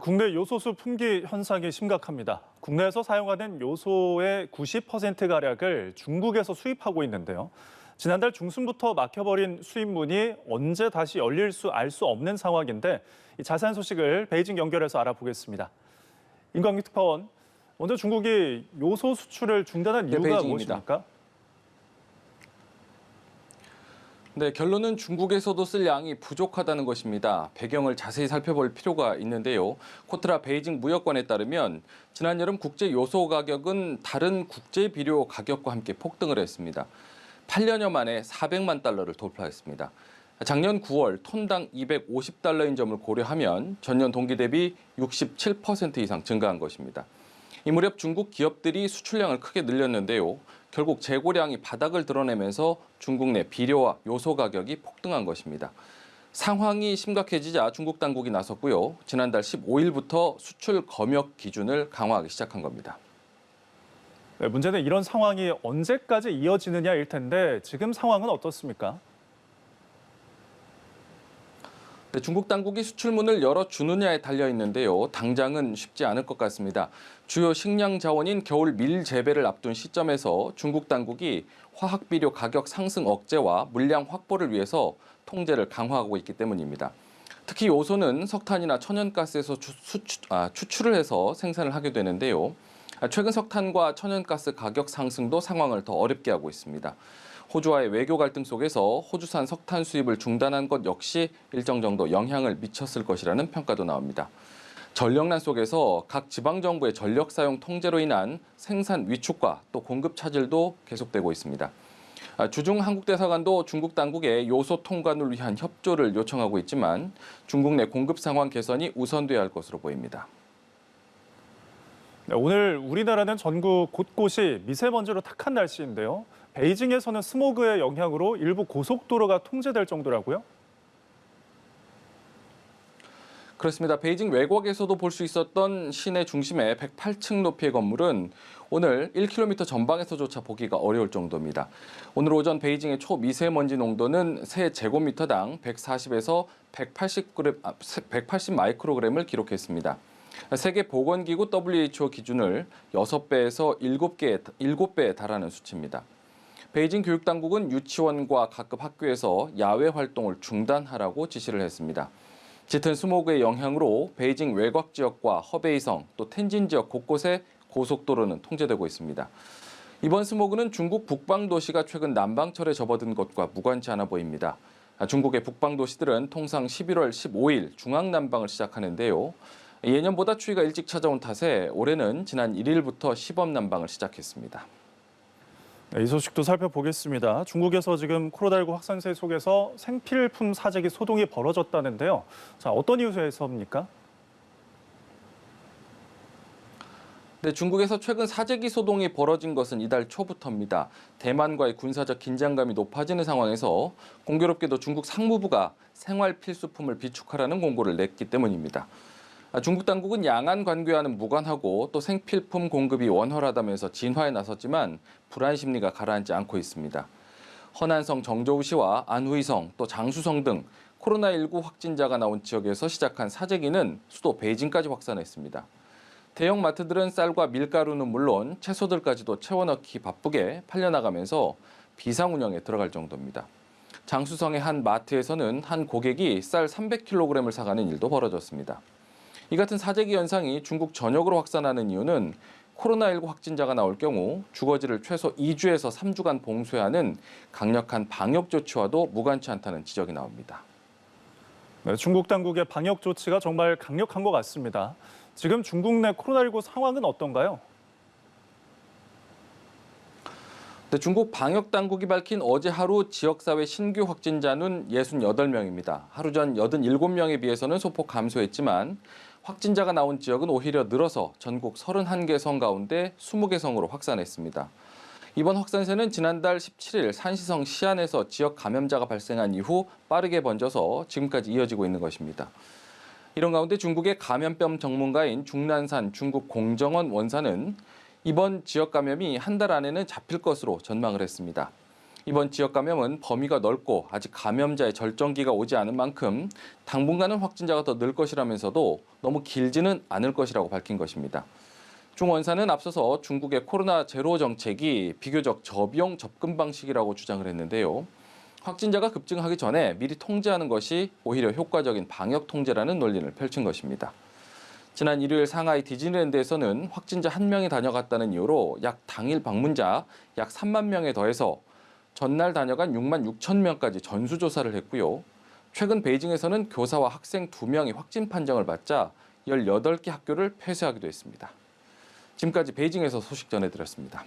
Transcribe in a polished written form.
국내 요소수 품귀 현상이 심각합니다. 국내에서 사용하는 요소의 90%가량을 중국에서 수입하고 있는데요. 지난달 중순부터 막혀버린 수입문이 언제 다시 열릴 알 수 없는 상황인데 이 자세한 소식을 베이징 연결해서 알아보겠습니다. 임광규 특파원, 먼저 중국이 요소 수출을 중단한 이유가 베이징입니다. 무엇입니까? 네, 결론은 중국에서도 쓸 양이 부족하다는 것입니다. 배경을 자세히 살펴볼 필요가 있는데요. 코트라 베이징 무역관에 따르면 지난 여름 국제 요소 가격은 다른 국제 비료 가격과 함께 폭등을 했습니다. 8년여 만에 400만 달러를 돌파했습니다. 작년 9월 톤당 250달러인 점을 고려하면 전년 동기 대비 67% 이상 증가한 것입니다. 이 무렵 중국 기업들이 수출량을 크게 늘렸는데요. 결국 재고량이 바닥을 드러내면서 중국 내 비료와 요소 가격이 폭등한 것입니다. 상황이 심각해지자 중국 당국이 나섰고요. 지난달 15일부터 수출 검역 기준을 강화하기 시작한 겁니다. 네, 문제는 이런 상황이 언제까지 이어지느냐일 텐데 지금 상황은 어떻습니까? 네, 중국 당국이 수출문을 열어주느냐에 달려 있는데요. 당장은 쉽지 않을 것 같습니다. 주요 식량 자원인 겨울 밀 재배를 앞둔 시점에서 중국 당국이 화학비료 가격 상승 억제와 물량 확보를 위해서 통제를 강화하고 있기 때문입니다. 특히 요소는 석탄이나 천연가스에서 추출을 해서 생산을 하게 되는데요. 최근 석탄과 천연가스 가격 상승도 상황을 더 어렵게 하고 있습니다. 호주와의 외교 갈등 속에서 호주산 석탄 수입을 중단한 것 역시 일정 정도 영향을 미쳤을 것이라는 평가도 나옵니다. 전력난 속에서 각 지방정부의 전력 사용 통제로 인한 생산 위축과 또 공급 차질도 계속되고 있습니다. 주중 한국대사관도 중국 당국에 요소 통관을 위한 협조를 요청하고 있지만 중국 내 공급 상황 개선이 우선돼야 할 것으로 보입니다. 네, 오늘 우리나라는 전국 곳곳이 미세먼지로 탁한 날씨인데요. 베이징에서는 스모그의 영향으로 일부 고속도로가 통제될 정도라고요? 그렇습니다. 베이징 외곽에서도 볼 수 있었던 시내 중심의 108층 높이의 건물은 오늘 1km 전방에서조차 보기가 어려울 정도입니다. 오늘 오전 베이징의 초미세먼지 농도는 세 제곱미터당 140에서 180 마이크로그램을 기록했습니다. 세계보건기구 WHO 기준을 6배에서 7배에 달하는 수치입니다. 베이징 교육당국은 유치원과 각급 학교에서 야외 활동을 중단하라고 지시를 했습니다. 짙은 스모그의 영향으로 베이징 외곽 지역과 허베이성 또 텐진 지역 곳곳에 고속도로는 통제되고 있습니다. 이번 스모그는 중국 북방 도시가 최근 난방철에 접어든 것과 무관치 않아 보입니다. 중국의 북방 도시들은 통상 11월 15일 중앙난방을 시작하는데요. 예년보다 추위가 일찍 찾아온 탓에 올해는 지난 1일부터 시범난방을 시작했습니다. 네, 이 소식도 살펴보겠습니다. 중국에서 지금 코로나19 확산세 속에서 생필품 사재기 소동이 벌어졌다는데요. 자, 어떤 이유에서입니까? 네, 중국에서 최근 사재기 소동이 벌어진 것은 이달 초부터입니다. 대만과의 군사적 긴장감이 높아지는 상황에서 공교롭게도 중국 상무부가 생활 필수품을 비축하라는 공고를 냈기 때문입니다. 중국 당국은 양안 관계와는 무관하고 또 생필품 공급이 원활하다면서 진화에 나섰지만 불안 심리가 가라앉지 않고 있습니다. 허난성 정저우시와 안후이성 또 장수성 등 코로나19 확진자가 나온 지역에서 시작한 사재기는 수도 베이징까지 확산했습니다. 대형 마트들은 쌀과 밀가루는 물론 채소들까지도 채워넣기 바쁘게 팔려나가면서 비상 운영에 들어갈 정도입니다. 장수성의 한 마트에서는 한 고객이 쌀 300kg을 사가는 일도 벌어졌습니다. 이 같은 사재기 현상이 중국 전역으로 확산하는 이유는 코로나19 확진자가 나올 경우 주거지를 최소 2주에서 3주간 봉쇄하는 강력한 방역 조치와도 무관치 않다는 지적이 나옵니다. 네, 중국 당국의 방역 조치가 정말 강력한 것 같습니다. 지금 중국 내 코로나19 상황은 어떤가요? 네, 중국 방역 당국이 밝힌 어제 하루 지역사회 신규 확진자는 68명입니다. 하루 전 87명에 비해서는 소폭 감소했지만 확진자가 나온 지역은 오히려 늘어서 전국 31개 성 가운데 20개 성으로 확산했습니다. 이번 확산세는 지난달 17일 산시성 시안에서 지역 감염자가 발생한 이후 빠르게 번져서 지금까지 이어지고 있는 것입니다. 이런 가운데 중국의 감염병 전문가인 중난산 중국 공정원 원사는 이번 지역 감염이 한 달 안에는 잡힐 것으로 전망을 했습니다. 이번 지역 감염은 범위가 넓고 아직 감염자의 절정기가 오지 않은 만큼 당분간은 확진자가 더 늘 것이라면서도 너무 길지는 않을 것이라고 밝힌 것입니다. 중 원사는 앞서서 중국의 코로나 제로 정책이 비교적 저비용 접근 방식이라고 주장을 했는데요. 확진자가 급증하기 전에 미리 통제하는 것이 오히려 효과적인 방역 통제라는 논리를 펼친 것입니다. 지난 일요일 상하이 디즈니랜드에서는 확진자 1명이 다녀갔다는 이유로 약 당일 방문자 약 3만 명에 더해서 전날 다녀간 6만 6천 명까지 전수조사를 했고요. 최근 베이징에서는 교사와 학생 2명이 확진 판정을 받자 18개 학교를 폐쇄하기도 했습니다. 지금까지 베이징에서 소식 전해드렸습니다.